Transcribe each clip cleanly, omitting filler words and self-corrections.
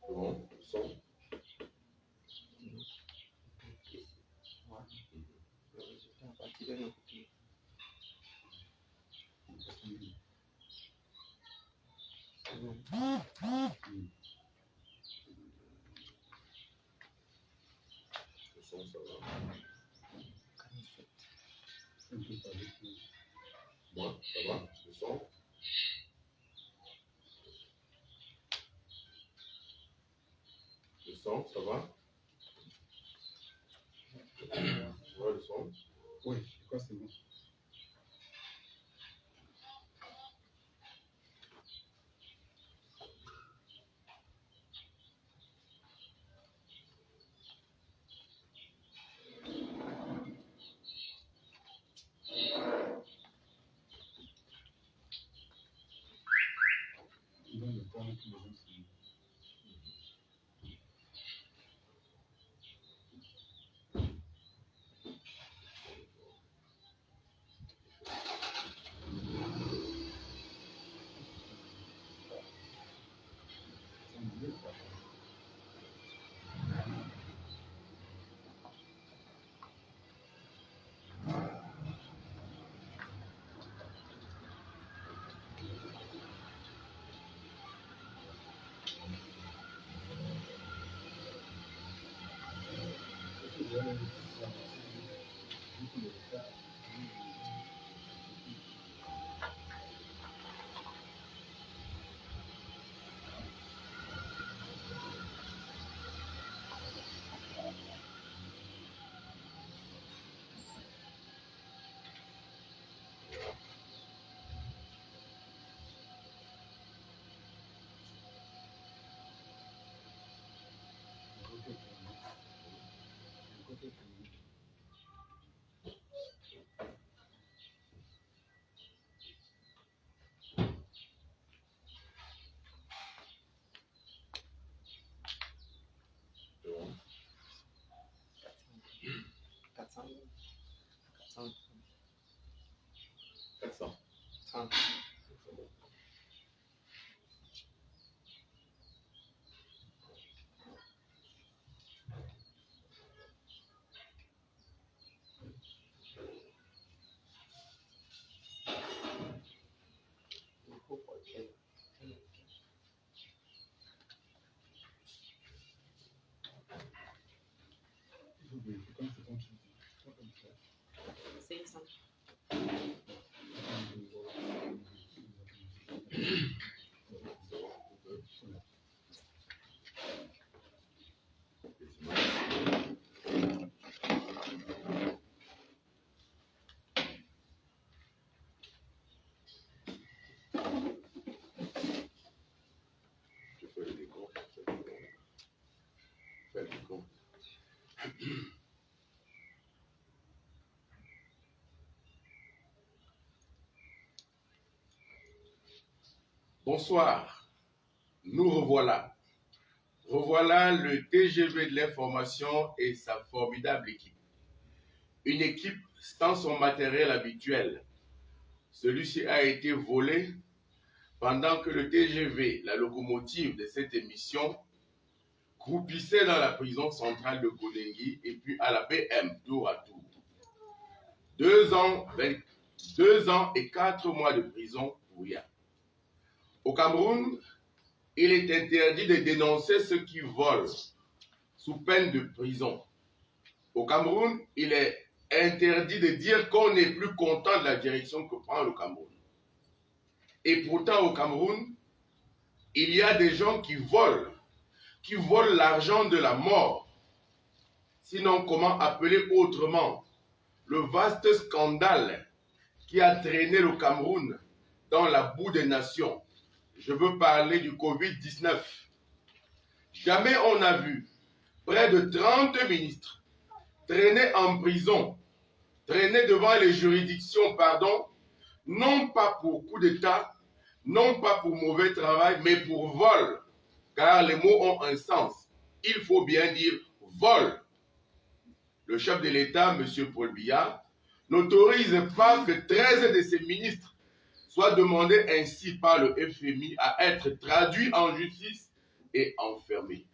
Bon, son. Le résultat à partir de notre côté. Le son, ça va. 47. Un peu pas avec nous. Moi, ça va. Le son. Le son, ça va. Ouais, le son. Oui, je crois que c'est bon. Dans le temps, tous les gens sont... C'est bon. 400. 400. 30. C'est bon. Il faut vérifier quand c'est ton truc. Pas comme ça. 500. Je fais le décompte. Fais le décompte. Bonsoir. Nous revoilà. Revoilà le TGV de l'information et sa formidable équipe. Une équipe sans son matériel habituel. Celui-ci a été volé pendant que le TGV, la locomotive de cette émission, croupissait dans la prison centrale de Golengui et puis à la BM tour à tour. 2 ans et 4 mois de prison pour rien. Au Cameroun, il est interdit de dénoncer ceux qui volent sous peine de prison. Au Cameroun, il est interdit de dire qu'on n'est plus content de la direction que prend le Cameroun. Et pourtant, au Cameroun, il y a des gens qui volent l'argent de la mort. Sinon, comment appeler autrement le vaste scandale qui a traîné le Cameroun dans la boue des nations? Je veux parler du Covid-19. Jamais on n'a vu près de 30 ministres traîner en prison, traîner devant les juridictions, non pas pour coup d'État, non pas pour mauvais travail, mais pour vol, car les mots ont un sens. Il faut bien dire vol. Le chef de l'État, M. Paul Biya, n'autorise pas que 13 de ses ministres soient demandés ainsi par le FMI à être traduits en justice et enfermés.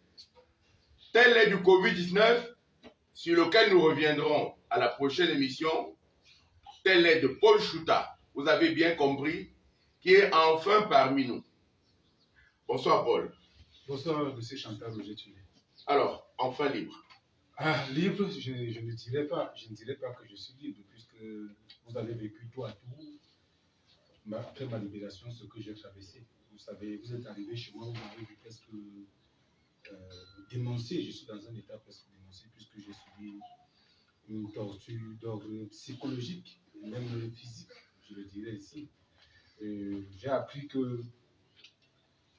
Tel est du Covid-19, sur lequel nous reviendrons à la prochaine émission. Tel est de Paul Chouta, vous avez bien compris, qui est enfin parmi nous. Bonsoir Paul. Bonsoir, M. Chantal Roger Tuné. Alors, enfin libre. Ah, libre, je ne dirais pas. Je ne dirais pas que je suis libre, puisque vous avez vécu tout à tout, après ma libération, ce que j'ai traversé. Vous savez, vous êtes arrivé chez moi, vous m'avez vu presque dénoncé. Je suis dans un état presque dénoncé, puisque j'ai subi une torture d'ordre psychologique, et même physique, je le dirais ici. J'ai appris que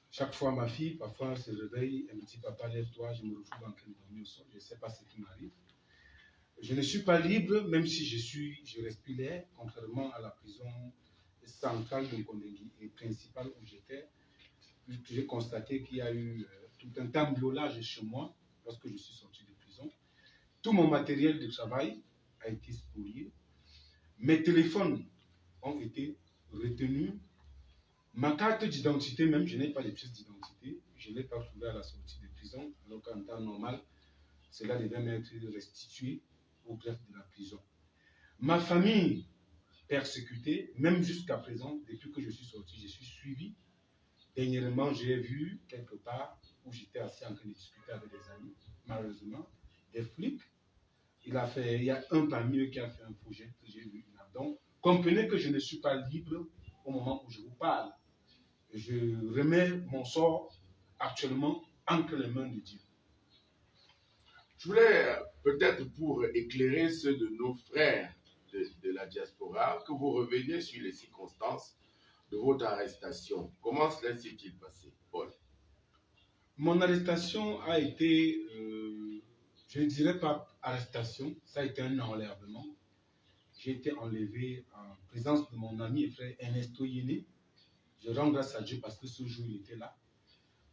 chaque fois ma fille, parfois, se réveille, elle me dit, papa, lève-toi, je me retrouve en train de dormir au sol, je ne sais pas ce qui m'arrive. Je ne suis pas libre, même si je respire l'air, contrairement à la prison centrale de Kondengui et principale où j'étais. J'ai constaté qu'il y a eu tout un cambriolage chez moi lorsque je suis sorti de prison. Tout mon matériel de travail a été spolié. Mes téléphones ont été retenus. Ma carte d'identité même, je n'ai pas de pièce d'identité. Je ne l'ai pas trouvée à la sortie de prison, alors qu'en temps normal, cela devait m'être restitué au greffe de la prison. Ma famille persécutée, même jusqu'à présent, depuis que je suis sorti, je suis suivi. Dernièrement, j'ai vu quelque part où j'étais assis en train de discuter avec des amis, malheureusement, des flics. Il y a un parmi eux qui a fait un projet que j'ai vu là. Donc, comprenez que je ne suis pas libre au moment où je vous parle. Je remets mon sort actuellement entre les mains de Dieu. Je voulais peut-être pour éclairer ceux de nos frères de la diaspora, que vous reveniez sur les circonstances de votre arrestation. Comment cela s'est-il passé, Paul? Mon arrestation a été, je ne dirais pas arrestation, ça a été un enlèvement. J'ai été enlevé en présence de mon ami et frère Ernesto Yéné. Je rends grâce à Dieu parce que ce jour il était là.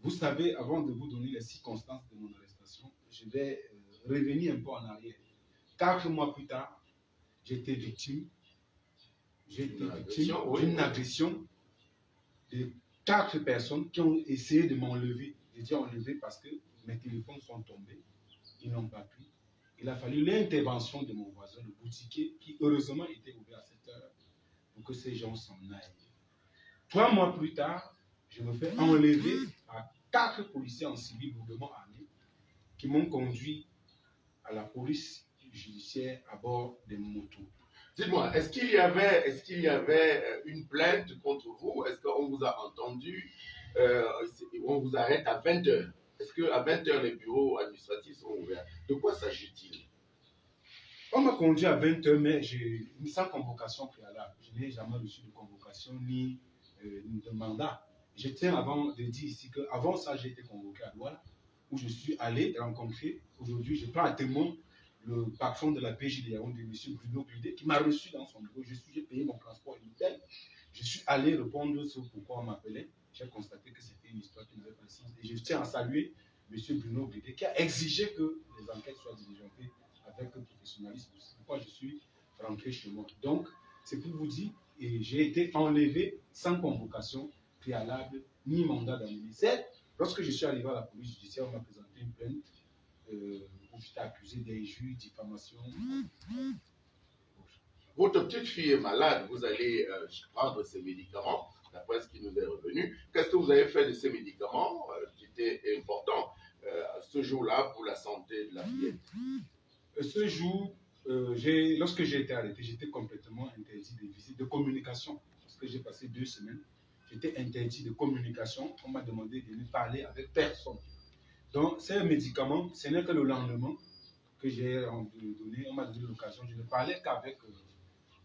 Vous savez, avant de vous donner les circonstances de mon arrestation, je vais revenir un peu en arrière. 4 mois plus tard, j'étais victime d'une agression de 4 personnes qui ont essayé de m'enlever. Je dis enlever parce que mes téléphones sont tombés, ils n'ont pas pu. Il a fallu l'intervention de mon voisin, le boutiquier, qui heureusement était ouvert à cette heure pour que ces gens s'en aillent. 3 mois plus tard, je me fais enlever par 4 policiers en civil lourdement armés qui m'ont conduit à la police judiciaire à bord des motos. Dites-moi, est-ce qu'il y avait une plainte contre vous? Est-ce qu'on vous a entendu? On vous arrête à 20h. Est-ce qu'à 20h, les bureaux administratifs sont ouverts? De quoi s'agit-il? On m'a conduit à 20h, mais sans convocation préalable. Je n'ai jamais reçu de convocation ni de mandat. Je tiens avant de dire ici qu'avant ça, j'ai été convoqué à Douala, où je suis allé rencontrer. Aujourd'hui, je prends à témoin le patron de la PJ de Yaoundé, M. Bruno Guidé, qui m'a reçu dans son bureau. J'ai payé mon transport inutile. Je suis allé répondre sur pourquoi on m'appelait. J'ai constaté que c'était une histoire qui n'avait pas de sens. Et je tiens à saluer M. Bruno Guidé, qui a exigé que les enquêtes soient diligentées avec professionnalisme. C'est pourquoi je suis rentré chez moi. Donc, c'est pour vous dire, j'ai été enlevé sans convocation préalable ni mandat d'amener. Lorsque je suis arrivé à la police judiciaire, on m'a présenté une plainte où j'étais accusé d'injure, diffamation. Votre petite fille est malade, vous allez prendre ses médicaments, d'après ce qui nous est revenu. Qu'est-ce que vous avez fait de ces médicaments qui étaient importants ce jour-là pour la santé de la fillette? Ce jour, lorsque j'ai été arrêté, j'étais complètement interdit de visite, de communication. Parce que j'ai passé 2 semaines, j'étais interdit de communication. On m'a demandé de ne parler avec personne. Donc, ces médicaments, ce n'est que le lendemain que j'ai donné, on m'a donné l'occasion. Je ne parlais qu'avec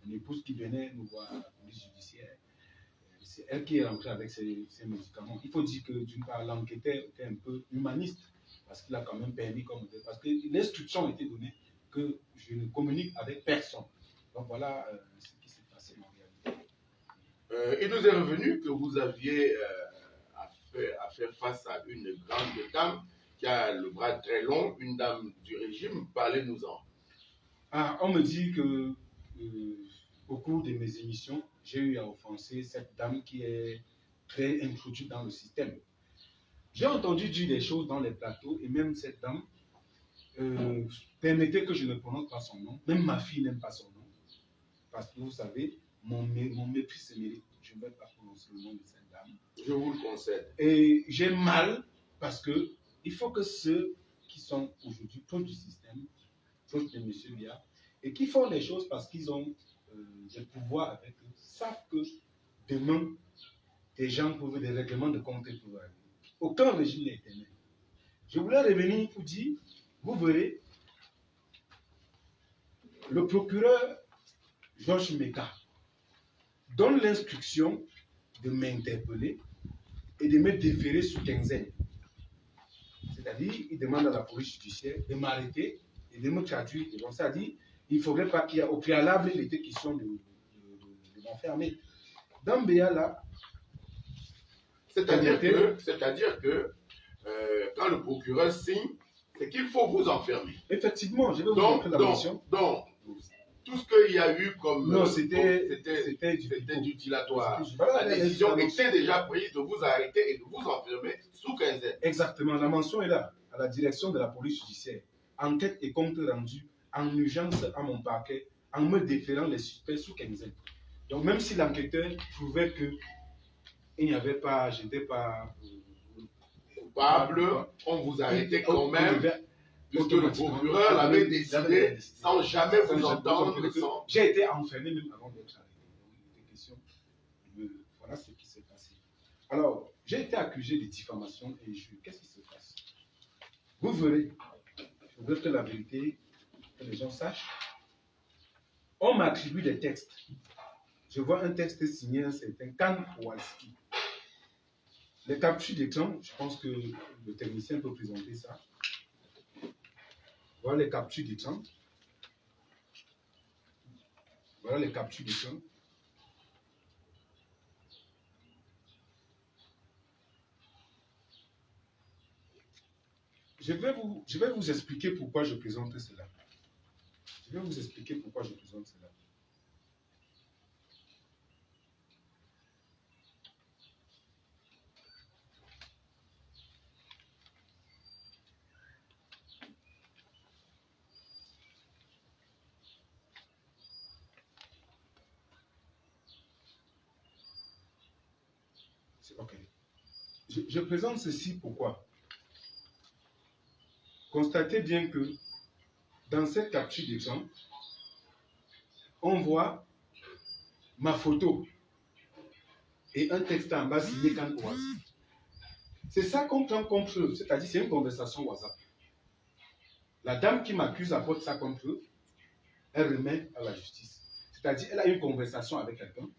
une épouse qui venait nous voir à la police judiciaire. C'est elle qui est rentrée avec ces médicaments. Il faut dire que, d'une part, l'enquêteur était un peu humaniste, parce qu'il a quand même permis, parce que l'instruction a été donnée que je ne communique avec personne. Donc voilà ce qui s'est passé en réalité. Il nous est revenu que vous aviez à faire face à une grande dame qui a le bras très long, une dame du régime. Parlez-nous-en. On me dit que au cours de mes émissions, j'ai eu à offenser cette dame qui est très introduite dans le système. J'ai entendu dire des choses dans les plateaux et même cette dame permettez que je ne prononce pas son nom. Même ma fille n'aime pas son nom. Parce que vous savez, mon mépris se mérite. Je ne vais pas prononcer le nom de cette dame. Je vous le concède. Et j'ai mal parce que il faut que ceux qui sont aujourd'hui proches du système, proches de M. Biya, et qui font les choses parce qu'ils ont des pouvoirs avec eux, savent que demain, des gens peuvent, des règlements de compte peuvent arriver. Aucun régime n'est éternel. Je voulais revenir pour dire, vous verrez, le procureur Georges Meka donne l'instruction de m'interpeller et de me déférer sous quinzaine. C'est-à-dire, il demande à la police judiciaire de m'arrêter et de me traduire. C'est-à-dire, il ne faudrait pas qu'il y ait au préalable, il était question de m'enfermer. Dans Béa, là, c'est-à-dire que quand le procureur signe, c'est qu'il faut vous enfermer. Effectivement, je vais vous montrer la mission. Donc, tout ce qu'il y a eu comme... Non, c'était du dilatoire. La décision était déjà prise de vous arrêter et de vous enfermer sous quinzaine. Exactement, la mention est là, à la direction de la police judiciaire. Enquête et compte rendu en urgence à mon parquet, en me déférant les suspects sous quinzaine. Donc, même si l'enquêteur trouvait que il n'y avait pas, j'étais pas coupable, on vous arrêtait quand même, puisque le procureur l'avait décidé sans jamais vous entendre. J'ai été enfermé même avant d'être arrêté. Donc, il était question voilà ce qui s'est passé. Alors, j'ai été accusé de diffamation et qu'est-ce qui se passe? Vous verrez, je voudrais que la vérité, que les gens sachent. On m'attribue des textes. Je vois un texte signé un certain Kan Kowalski. Les captures d'écran, je pense que le technicien peut présenter ça. Voilà les captures d'écran. Voilà les captures d'écran. Je vais vous expliquer pourquoi je présente cela. Je vais vous expliquer pourquoi je présente cela. Ok. Je présente ceci pourquoi. Constatez bien que dans cette capture d'écran, on voit ma photo et un texte en bas signé Kan Kowalski. C'est ça qu'on prend contre eux, c'est-à-dire c'est une conversation WhatsApp. La dame qui m'accuse apporte ça contre eux, elle remet à la justice. C'est-à-dire elle a une conversation avec quelqu'un,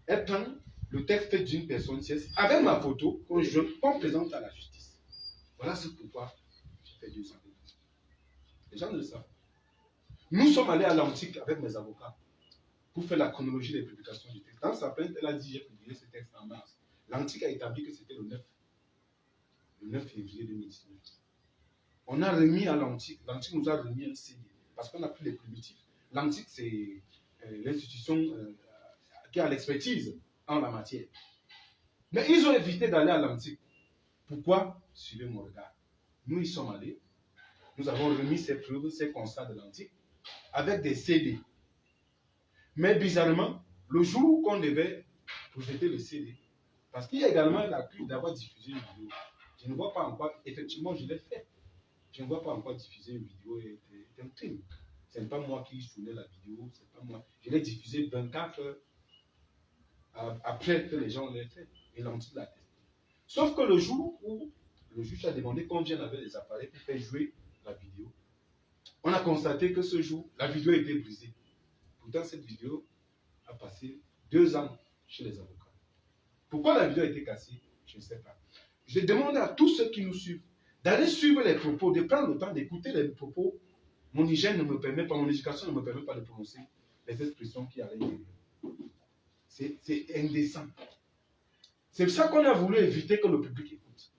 elle prend le texte d'une personne avec ma photo qu'on présente à la justice. Voilà ce pourquoi j'ai fait 2 ans de prison. Les gens le savent. Nous sommes allés à l'antique avec mes avocats pour faire la chronologie des publications du texte. Dans sa plainte, elle a dit j'ai publié ce texte en mars. L'antique a établi que c'était le 9 février 2019. On a remis à l'antique nous a remis un CD parce qu'on n'a plus les primitifs. L'antique, c'est l'institution qui a l'expertise en la matière. Mais ils ont évité d'aller à l'antique. Pourquoi? Suivez mon regard. Nous y sommes allés. Nous avons remis ces preuves, ces constats de l'antique avec des CD. Mais bizarrement, le jour qu'on devait projeter le CD, parce qu'il y a également l'accuse d'avoir diffusé une vidéo. Je ne vois pas en quoi, effectivement, je l'ai fait. Je ne vois pas en quoi diffuser une vidéo est un crime. Ce n'est pas moi qui tournais la vidéo, c'est pas moi. Je l'ai diffusée 24 heures après que les gens l'aient fait. Et l'antique l'a testé. Sauf que le jour où le juge a demandé qu'on vienne avec les appareils pour faire jouer la vidéo, on a constaté que ce jour, la vidéo était brisée. Pourtant, cette vidéo a passé 2 ans chez les avocats. Pourquoi la vidéo a été cassée? Je ne sais pas. Je demande à tous ceux qui nous suivent d'aller suivre les propos, de prendre le temps d'écouter les propos. Mon hygiène ne me permet pas, mon éducation ne me permet pas de prononcer les expressions qui arrivent. C'est indécent. C'est pour ça qu'on a voulu éviter que le public écoute.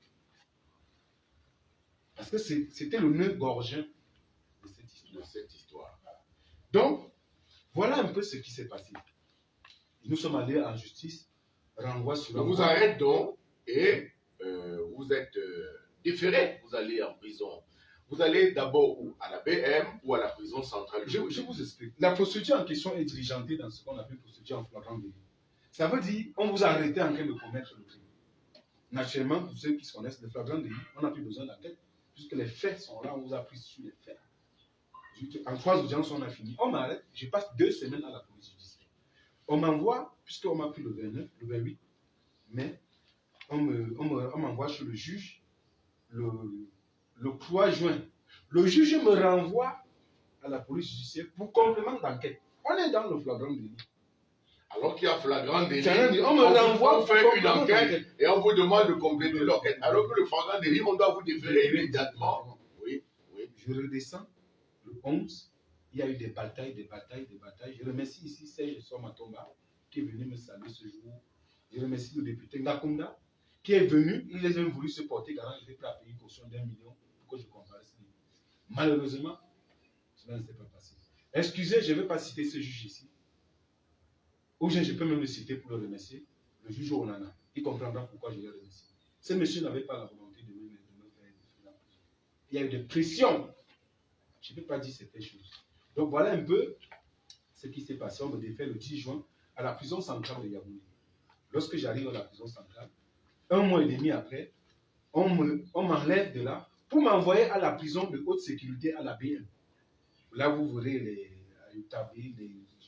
Parce que c'était le nœud gorgien de cette histoire. Donc, Voilà un peu ce qui s'est passé. Nous sommes allés en justice, renvoi sur On vous arrête donc et vous êtes déféré, vous allez en prison. Vous allez d'abord à la BM ou à la prison centrale. Je vous explique. La procédure en question est diligentée dans ce qu'on appelle procédure en flagrant délit. Ça veut dire qu'on vous a arrêté en train de commettre le crime. Naturellement, pour ceux qui se connaissent, le flagrant délit, on n'a plus besoin d'enquête, puisque les faits sont là, on vous a pris sur les faits. En 3 audiences, on a fini. On m'arrête, je passe 2 semaines à la police judiciaire. On m'envoie, puisqu'on m'a pris le 29, le 28, mais on m'envoie chez le juge le 3 juin. Le juge me renvoie à la police judiciaire pour complément d'enquête. On est dans le flagrant délit. Alors qu'il y a flagrant délit, On me renvoie on fait une enquête et on vous demande de compléter l'enquête. Alors que le flagrant délit, on doit vous déférer immédiatement. Oui, oui. Je redescends le 11. Il y a eu des batailles. Je remercie ici Serge Somatomba qui est venu me saluer ce jour. Je remercie le député Ngakonda qui est venu. Il a voulu se porter garant. Il était prêt à payer une caution d'1 million pour que je comparaisse. Malheureusement, cela ne s'est pas passé. Excusez, je ne vais pas citer ce juge ici. Ou je peux même le citer pour le remercier. Le juge Onana. Il comprendra pourquoi je l'ai remercié. Ce monsieur n'avait pas la volonté de me faire défiler en prison. Il y a eu des pressions. Je ne peux pas dire certaines choses. Donc voilà un peu ce qui s'est passé. On me défait le 10 juin à la prison centrale de Yaoundé. Lorsque j'arrive à la prison centrale, 1 mois et demi après, on m'enlève de là pour m'envoyer à la prison de haute sécurité à la BM. Là, vous verrez les Ayutabi,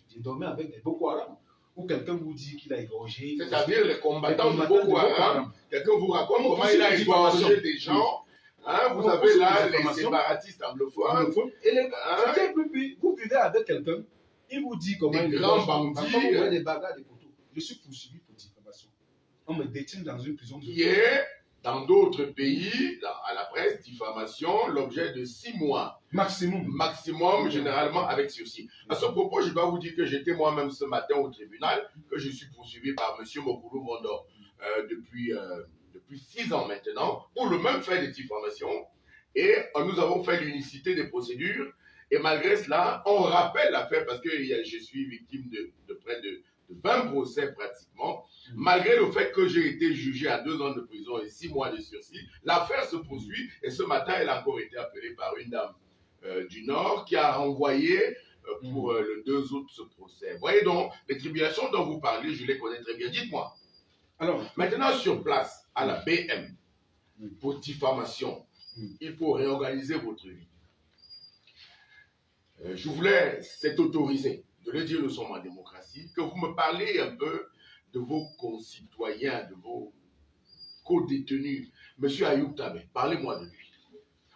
j'ai dormi avec des Boko Haram. Ou quelqu'un vous dit qu'il a égorgé. C'est-à-dire les combattants de Boko Haram. Quelqu'un vous raconte comment il a égorgé des gens. Hein, vous avez là les séparatistes anglophones. Vous vivez avec quelqu'un, il vous dit comment il grands bandits. Vous voyez des bagarres, des poteaux. Je suis poursuivi pour diffamation. On me détient dans une prison qui est, dans d'autres pays, à la presse, diffamation, l'objet de 6 mois. Maximum, généralement avec sursis. À ce propos, je dois vous dire que j'étais moi-même ce matin au tribunal, que je suis poursuivi par M. Mokulu Mondo depuis 6 ans maintenant, pour le même fait de diffamation. Et nous avons fait l'unicité des procédures. Et malgré cela, on rappelle l'affaire parce que je suis victime de près de 20 procès pratiquement. Malgré le fait que j'ai été jugé à 2 ans de prison et 6 mois de sursis, l'affaire se poursuit. Et ce matin, elle a encore été appelée par une dame du Nord qui a renvoyé pour le 2 août ce procès. Vous voyez donc, les tribulations dont vous parlez, je les connais très bien. Dites-moi. Alors, maintenant sur place, à la BM, pour diffamation, il faut réorganiser votre vie. Je voulais, c'est autorisé, de le dire, nous sommes en démocratie, que vous me parlez un peu de vos concitoyens, de vos co-détenus. Monsieur Ayoub Tabé, parlez-moi de lui.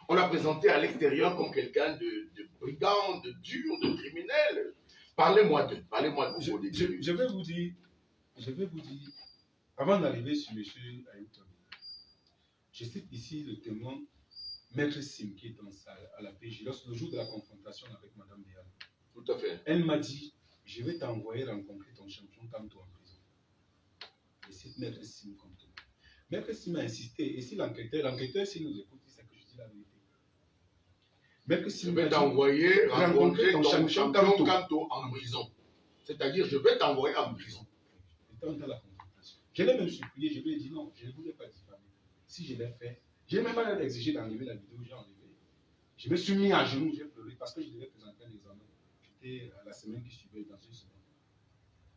On l'a présenté à l'extérieur comme quelqu'un de brigand, de dur, de criminel. Parlez-moi de vos co-détenus. Je vais vous dire, avant d'arriver sur monsieur Ayoub Tabé, je cite ici le témoin Maître Sim qui est en salle à la PJ, le jour de la confrontation avec Mme Béal. Tout à fait. Elle m'a dit, je vais t'envoyer rencontrer ton champion Kanto en prison. Et c'est Maître Sim comme toi. Maître Sim a insisté, et si l'enquêteur s'il nous écoute, c'est que je dis la vérité. Maître Sim je vais t'envoyer rencontrer ton champion Kanto en prison. C'est-à-dire, je vais t'envoyer en prison. Dans la confrontation. Je l'ai même supplié, je lui ai dit non, je ne voulais pas diffamer. Si je l'ai fait, j'ai même pas exigé d'enlever la vidéo, j'ai enlevé. Je me suis mis à genoux, j'ai pleuré parce que je devais présenter un examen. J'étais à la semaine qui suivait, dans une semaine.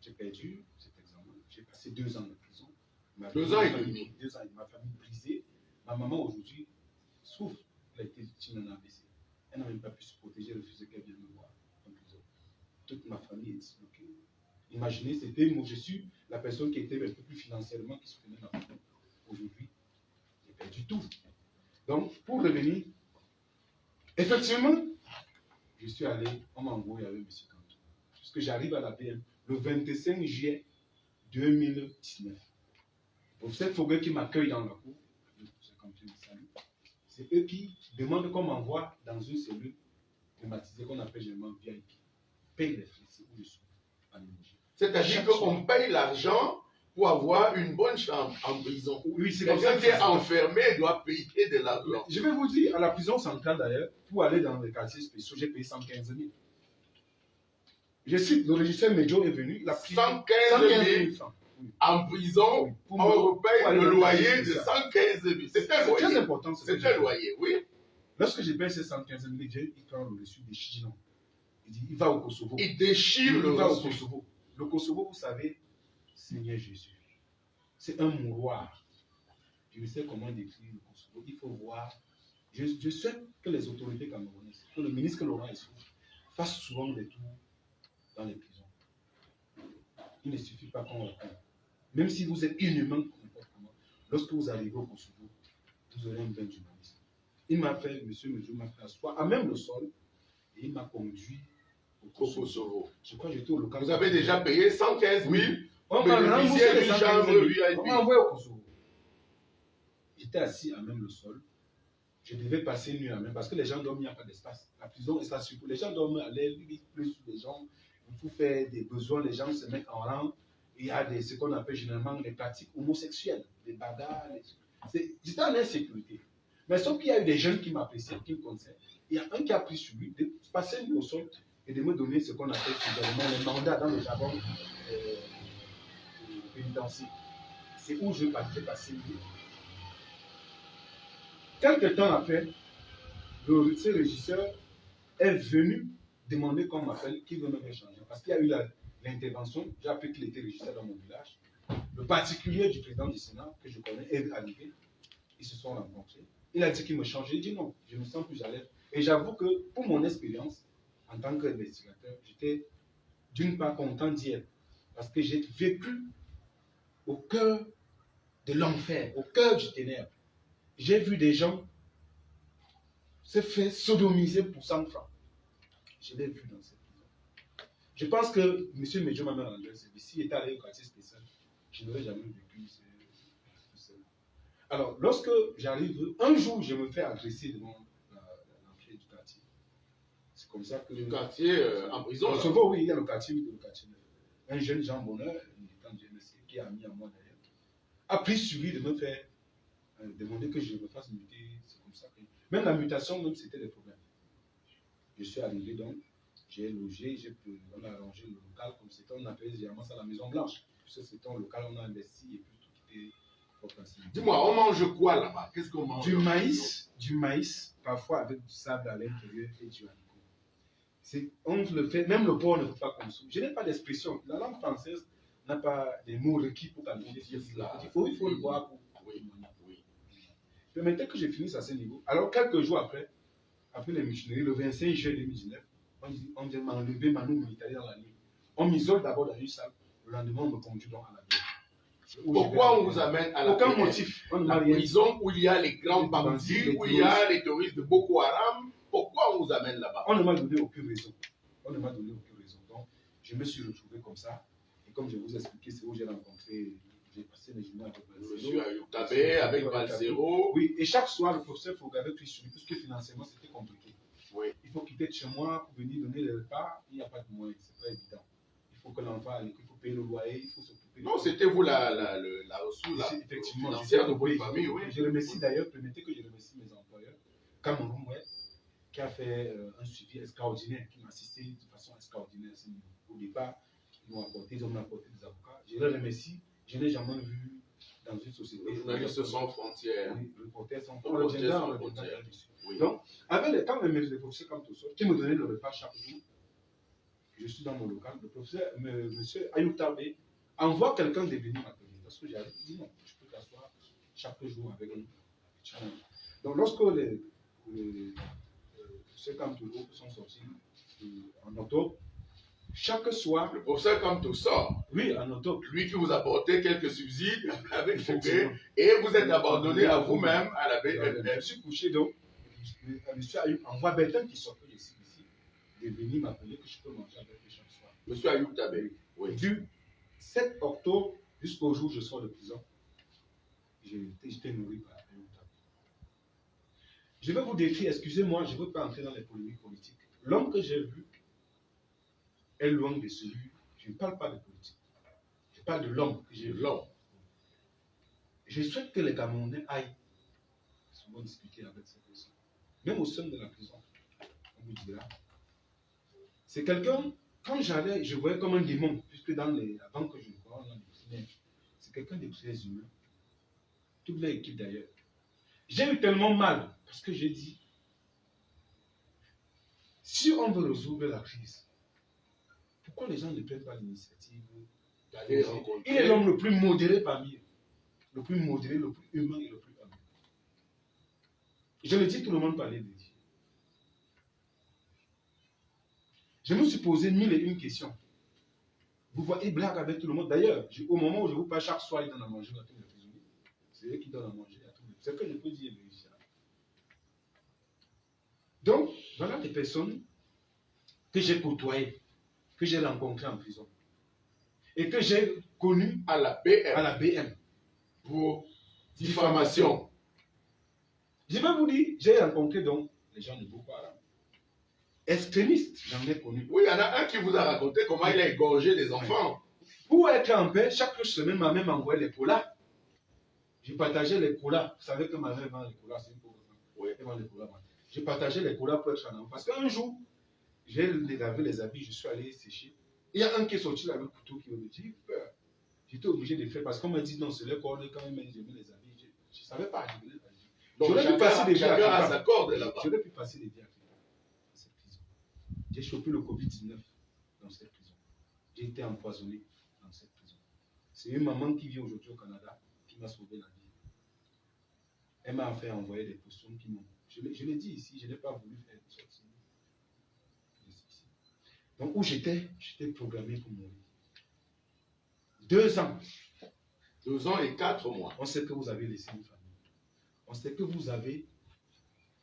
J'ai perdu cet examen. J'ai passé 2 ans de prison. 2 ans et demi. 2 ans et ma famille brisée. Ma maman aujourd'hui souffre. Elle a été victime d'un AVC. Elle n'a même pas pu se protéger, elle refusait qu'elle vienne me voir en prison. Toute ma famille est disloquée. Imaginez, c'était moi, je suis la personne qui était un peu plus financièrement qui soutenait ma famille. Aujourd'hui, j'ai perdu tout. Donc, pour revenir, effectivement, je suis allé, on m'a envoyé avec M. Kanto. Puisque j'arrive à la BM le 25 juillet 2019. Pour cette Foguet qui m'accueille dans la cour, c'est eux qui demandent qu'on m'envoie dans une cellule climatisée qu'on appelle généralement VIP. Paye les frais, c'est où je suis en énergie. C'est-à-dire qu'on paye l'argent pour avoir une bonne chambre en prison. Oui, c'est comme ça. Quelqu'un qui est enfermé doit payer de l'argent. Je vais vous dire, à la prison centrale d'ailleurs, pour aller dans les quartiers spéciaux, j'ai payé 115 000. Je cite, le régisseur Medjo est venu, il a pris 115 000 francs. Oui. en prison, Oui, pour on paye aller le dans loyer la de justice. 115 000. C'est un C'est très loyer. important. C'est un loyer, oui. Lorsque je paye ces 115 000, il prend le reçu des Chiginon. Il dit, il va au Kosovo. Il déchire Il le va au reçu. Kosovo. Le Kosovo, vous savez, Seigneur Jésus, c'est un mouroir. Je ne sais comment décrire le Kosovo. Il faut voir. Je souhaite que les autorités camerounaises, que le ministre Laurent Essou fasse souvent des tours dans les prisons. Il ne suffit pas qu'on raconte. Même si vous êtes inhumain, lorsque vous arrivez au Kosovo, vous aurez un bain d'humanisme. Il m'a fait, monsieur Medjo m'a fait asseoir à même le sol et il m'a conduit au Kosovo. Je crois que j'étais au local. Vous avez déjà payé 115 000. Oui. On m'a remboursé les 115 000. On m'a envoyé au Kosovo. J'étais assis à même le sol. Je devais passer nuit à même parce que les gens dorment, il n'y a pas d'espace. La prison est ça surtout. Les gens dorment à l'air, ils plus sur les gens. Il faut faire des besoins, les gens se mettent en rang. Il y a ce qu'on appelle généralement les pratiques homosexuelles, des bagarres. J'étais en insécurité. Mais sauf qu'il y a eu des jeunes qui m'appréciaient, qui me connaissaient. Il y a un qui a pris sur lui de passer nuit au sol et de me donner ce qu'on appelle généralement les mandats dans le jargon pénitentiaire. C'est où je j'ai passé nuit. Quelques temps après, ce régisseur est venu demander qu'on m'appelle, qu'il veut me faire changer. Parce qu'il y a eu l'intervention, j'ai appris qu'il était régisseur dans mon village. Le particulier du président du Sénat, que je connais, est arrivé. Ils se sont rencontrés. Il a dit qu'il me changeait. J'ai dit non, je me sens plus à l'aise. Et j'avoue que pour mon expérience, en tant qu'investigateur, j'étais d'une part content d'y être. Parce que j'ai vécu au cœur de l'enfer, au cœur du ténèbre. J'ai vu des gens se faire sodomiser pour 100 francs. Je l'ai vu dans cette prison. Je pense que M. Medjo m'a rendu un service. S'il était allé au quartier spécial, je n'aurais jamais vécu cela. Alors, lorsque j'arrive, un jour, je me fais agresser devant l'entrée du quartier. C'est comme ça que... Du quartier en prison. Au Kosovo, oui, il y a le quartier, le quartier. Un jeune Jean Bonheur, militant du MSC, qui est ami à moi d'ailleurs, a pris sur lui de me faire demander que je me fasse muter. C'est comme ça que... Même la mutation, même c'était des problèmes. Je suis arrivé donc, j'ai logé, on a arrangé le local comme c'était, on appelait généralement ça la Maison Blanche. Puisque c'était un local, on a investi et puis tout était potentiel. Dis-moi, on mange quoi là-bas? Qu'est-ce qu'on mange? Du maïs, parfois avec du sable à l'intérieur et du haricot. On le fait, même le porc ne peut pas consommer. Je n'ai pas d'expression. La langue française n'a pas des mots requis pour qualifier cela. Il faut le voir pour. Oui. Permettez que je finisse à ce niveau. Alors, quelques jours après les mutineries, le 25 juillet 2019, on m'a enlevé Manu militaire dans la nuit. On m'isole d'abord dans une salle. Le lendemain, on me conduit donc à la guerre. Pourquoi on vous amène à la aucun guerre? motif. La prison où il y a les grands bandits, où il y a les terroristes de Boko Haram. Pourquoi on vous amène là-bas? On ne m'a donné aucune raison. Donc, je me suis retrouvé comme ça. Et comme je vous ai expliqué, c'est où j'ai rencontré, j'ai passé les journées avec Valzero. Monsieur Ayoub Tabé, avec Valzero. Oui, et chaque soir, le professeur Fouga avait pris sur lui, puisque financièrement, c'était compliqué. Oui. Il faut quitter de chez moi pour venir donner les repas. Il n'y a pas de moyens, c'est pas évident. Il faut que l'enfant aille, il faut payer le loyer, il faut s'occuper. Non, c'était vous la ressource financière de votre famille, oui. Je remercie d'ailleurs, permettez que je remercie mes employeurs. Cameroun, qui a fait un suivi extraordinaire, qui m'a assisté de façon extraordinaire. Au départ, ils m'ont apporté des avocats. Je les remercie. Je n'ai jamais vu dans une société. Les journalistes sans frontières. Les reporters sans frontières. Oui. Donc, avec quand le professeur Kamtoso, qui me donnait le repas chaque jour, je suis dans mon local, le professeur, M. Ayoub Tabé, envoie quelqu'un de venir m'appeler. Parce que j'arrive, il dit non, je peux t'asseoir chaque jour avec lui. Donc, lorsque les professeurs Kamtoso sont sortis en octobre, chaque soir. Le professeur Kamto sort. Oui, en octobre. Lui qui vous apportait quelques subsides avec Fouquet, et vous êtes abandonné à vous-même à la BNF. Je suis couché donc. Monsieur Ayoub envoie Bertin qui sortait ici, de venir m'appeler que je peux manger avec lui chaque soir. Monsieur Ayoub Tabé. Oui. Du 7 octobre jusqu'au jour où je sors de prison, j'étais nourri par Ayoub Tabé. Je vais vous décrire, excusez-moi, je ne veux pas entrer dans les polémiques politiques. L'homme que j'ai vu est loin de celui. Je ne parle pas de politique. Je parle de l'homme que j'ai vu. L'homme. Je souhaite que les Camerounais aillent souvent discuter avec cette personne. Même au sein de la prison, on vous dira. C'est quelqu'un quand j'allais, je voyais comme un démon, puisque avant que je le voie, c'est quelqu'un de très humain. Toute l'équipe d'ailleurs. J'ai eu tellement mal, parce que j'ai dit, si on veut résoudre la crise, pourquoi les gens ne prennent pas l'initiative d'aller rencontrer? Il est l'homme le plus modéré parmi eux. Le plus modéré, le plus humain et le plus humble. Je le dis, tout le monde parlait de Dieu. Je me suis posé 1001 questions. Vous voyez, blague avec tout le monde. D'ailleurs, au moment où je vous parle, chaque soir, il donne à manger à tous les prisonniers. C'est eux qui donnent à manger à tous les prisonniers. C'est ce que je peux dire. Donc, voilà des personnes que j'ai côtoyées, que j'ai rencontrées en prison. Et que j'ai connues à la BM. À la BM. Pour diffamation. Je vais vous dire, j'ai rencontré donc les gens de Boko Haram. Extrémistes, j'en ai connu. Oui, il y en a un qui vous a raconté comment il a égorgé des enfants. Pour être en paix, chaque semaine, ma mère m'envoyait les colas. Je partageais les colas. Vous savez que ma mère vend les colas, c'est une pauvre femme. Oui. Elle vend les colas. Je partageais les colas pour être en paix. Parce qu'un jour, j'ai lavé les habits, je suis allé sécher. Il y a un qui est sorti là avec le couteau qui me dit peur. J'étais obligé de faire parce qu'on m'a dit non, c'est le cordon quand même, j'ai mis les habits. Je ne savais pas. J'aurais pu passer des vies à sa corde là-bas. J'aurais pu passer des vies à cette prison. J'ai chopé le Covid-19 dans cette prison. J'ai été empoisonné dans cette prison. C'est une maman qui vit aujourd'hui au Canada qui m'a sauvé la vie. Elle m'a fait envoyer des potions qui m'ont. Je l'ai dit ici, je n'ai pas voulu faire une sortie. Donc où j'étais programmé pour mourir. 2 ans. 2 ans et 4 mois. On sait que vous avez laissé une famille. On sait que vous avez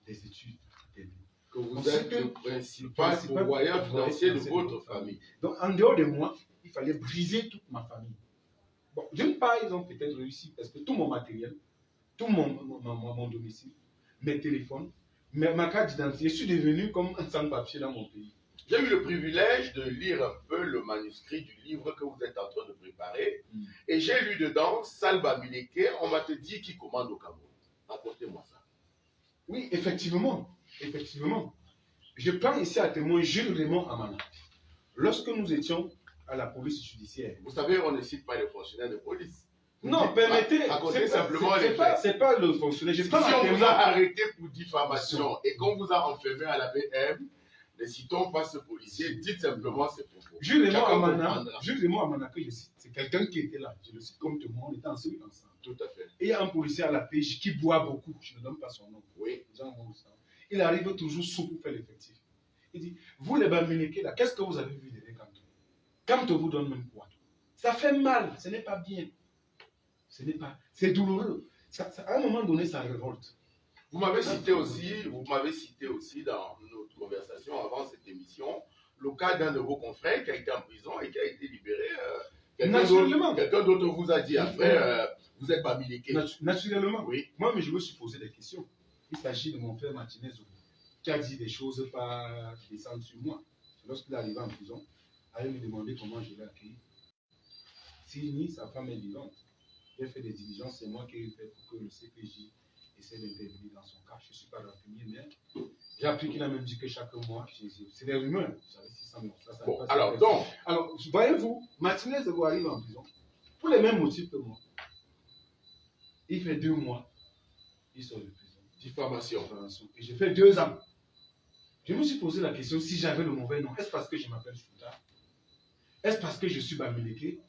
des études. Que vous êtes le principal pourvoyeur financier de votre famille. Donc en dehors de moi, il fallait briser toute ma famille. Bon, d'une part, ils ont peut-être réussi parce que tout mon matériel, tout mon domicile, mes téléphones, ma carte d'identité, je suis devenu comme un sans-papier dans mon pays. J'ai eu le privilège de lire un peu le manuscrit du livre que vous êtes en train de préparer. Et j'ai lu dedans Salva Mileke, on m'a dit qui commande au Cameroun. Racontez-moi ça. Oui, effectivement. Effectivement. Je prends ici à témoin Jules Raymond Amana. Lorsque nous étions à la police judiciaire. Vous savez, on ne cite pas les fonctionnaires de police. Non, permettez. Racontez simplement les faits. C'est pas le fonctionnaire. Si on vous a arrêté pour diffamation et qu'on vous a enfermé à la BM, ne citons pas ce policier, dites simplement ses propos. Jules Raymond Amana, que je cite, c'est quelqu'un qui était là. Je le cite comme témoin, on était ensemble. Tout à fait. Et il y a un policier à la PJ qui boit beaucoup. Je ne donne pas son nom. Oui. Il arrive toujours sous pour faire l'effectif. Il dit, vous les Bamileke là, qu'est-ce que vous avez vu de Kanto? Kanto vous donne même quoi? Ça fait mal, ce n'est pas bien. C'est douloureux. À un moment donné, ça révolte. Vous m'avez cité aussi dans notre conversation avant cette émission, le cas d'un de vos confrères qui a été en prison et qui a été libéré. Quelqu'un d'autre vous a dit après, vous êtes Bamileke. Naturellement. Oui. Moi, mais je me suis posé des questions. Il s'agit de mon frère Martinez qui a dit des choses pas décentes sur moi. Lorsqu'il est arrivé en prison, allait me demander comment je l'ai accueilli. Si sa femme est vivante, j'ai fait des diligences, c'est moi qui ai fait pour que le CPJ essaie d'intervenir dans son cas. Je ne suis pas renseigné, mais j'ai appris qu'il a même dit que chaque mois, c'est des rumeurs. J'avais 600 000. Bon, alors, voyez-vous, Martinez arrive en prison pour les mêmes motifs que moi. Il fait 2 mois, il sort de prison. Diffamation. Et j'ai fait 2 ans. Je me suis posé la question si j'avais le mauvais nom. Est-ce parce que je m'appelle Souta? Est-ce parce que je suis Bamileke?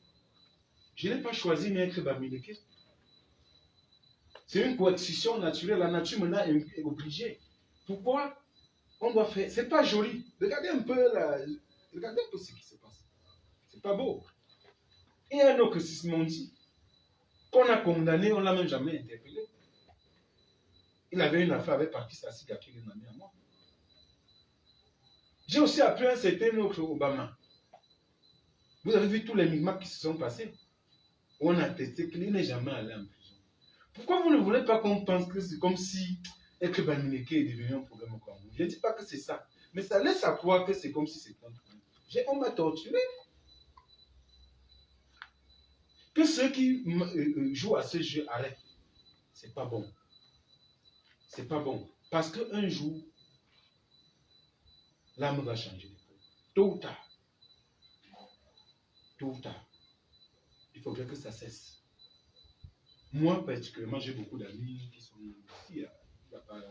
Je n'ai pas choisi d'être Bamileke. C'est une coercition naturelle. La nature maintenant est obligée. Pourquoi on doit faire? C'est pas joli. Regardez un peu ce qui se passe. C'est pas beau. Il y a un autre qui se dit qu'on a condamné, on ne l'a même jamais interpellé. Il avait une affaire avec Parti Sassiga qui est un ami à moi. J'ai aussi appris un certain autre Obama. Vous avez vu tous les micmacs qui se sont passés. On a testé qu'il n'est jamais allé en prison. Pourquoi vous ne voulez pas qu'on pense que c'est comme si être Bamileke est devenu un problème au Cameroun? Je ne dis pas que c'est ça. Mais ça laisse à croire que c'est comme si c'était un problème. On m'a torturé. Que ceux qui jouent à ce jeu arrêtent. C'est pas bon. C'est pas bon. Parce qu'un jour, l'âme va changer. Tôt ou tard. tôt ou tard, il faudrait que ça cesse. Moi, particulièrement, j'ai beaucoup d'amis qui sont ici.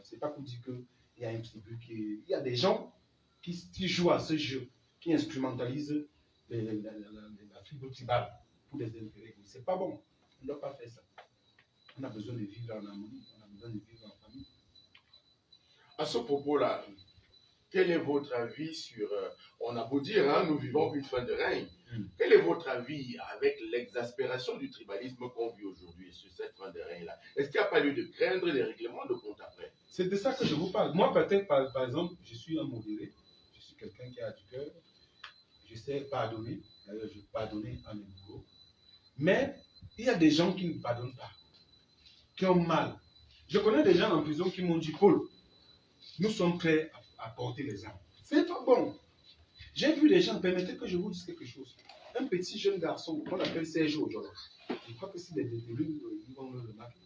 C'est pas pour dire qu'il y a un tribut qui... Il y a des gens qui jouent à ce jeu, qui instrumentalisent la fibre tribale pour des intérêts. C'est pas bon. On ne doit pas faire ça. On a besoin de vivre en harmonie, on a besoin de vivre en famille. À ce propos-là, quel est votre avis sur... on a beau dire, hein, nous vivons une fin de règne. Quel est votre avis avec l'exaspération du tribalisme qu'on vit aujourd'hui sur cette fin de règne-là? Est-ce qu'il n'y a pas lieu de craindre des règlements de compte après? C'est de ça que je vous parle. Moi, peut-être, par exemple, je suis un modéré. Je suis quelqu'un qui a du cœur. Je sais pardonner. D'ailleurs, je pardonne à mes bourreaux. Mais il y a des gens qui ne pardonnent pas, qui ont mal. Je connais des gens en prison qui m'ont dit, Paul, nous sommes prêts à porter les armes. C'est pas bon. J'ai vu des gens, permettez que je vous dise quelque chose. Un petit jeune garçon qu'on appelle Serge Ojolo. Je crois que si les détenus ils vont le remarquer.